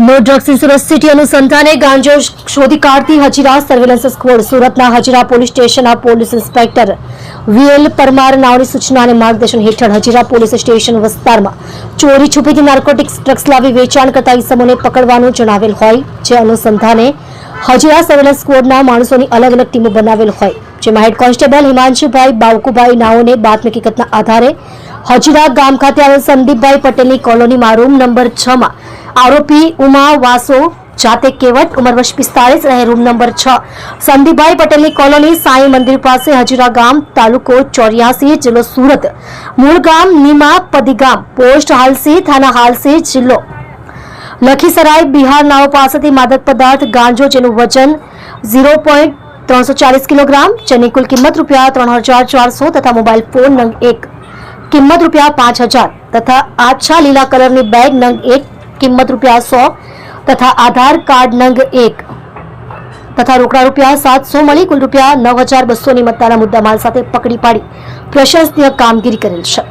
No drugs in Surat city અનુસંધાને ગાંજો શોધી કાઢતી હજીરા સર્વેલન્સ સ્ક્વોડ સુરતના હજીરા પોલીસ સ્ટેશનના પોલીસ ઇન્સ્પેક્ટર વીએલ પરમાર નાઓની સૂચના અને માર્ગદર્શન હેઠળ હજીરા પોલીસ સ્ટેશન વિસ્તારમાં ચોરી છુપીથી નાર્કોટિક્સ ડ્રગ્સ લાવી વેચાણ કરતા ઇસમોને પકડવાનું જણાવેલ હોય જે અનુસંધાને હજીરા સર્વેલન્સ સ્ક્વોડના માણસોની અલગ અલગ ટીમો બનાવેલ હોય જેમાં હેડ કોન્સ્ટેબલ હિમાંશુભાઈ બાવકુભાઈ નાઓને બાતમી હકીકતના આધારે હજીરા ગામ ખાતે આવેલ સંદીપભાઈ પટેલની કોલોનીમાં રૂમ નંબર 6 માં आरोपी उमा वासो जाते केवट उम्र वर्ष 45 रहे रूम नंबर 6 संदीपभाई पटेल की कॉलोनी साई मंदिर पास हजीरा गाम तालुको 84 जिलो सूरत मूल गाम नीमा पदी गाम पोस्ट हालसी थाना हालसी जिलो लखीसराय बिहार नाव पासेथी मादक पदार्थ गांजो जेनु वजन 0.340 किलोग्राम जेनी कुल किंमत रुपया 3400 तथा मोबाइल फोन नंग 1 किंमत रुपया 5000 तथा आछा लीला कलर की बैग नंग 1 किंमत रुपया 100 तथा आधार कार्ड नंग 1 तथा रोकड़ा रुपया 700 मળી कुल रुपया 9200 ની મત્તાના મુદ્દામાલ સાથે પકડી પાડી પ્રશંસનીય કામગીરી કરેલ છે।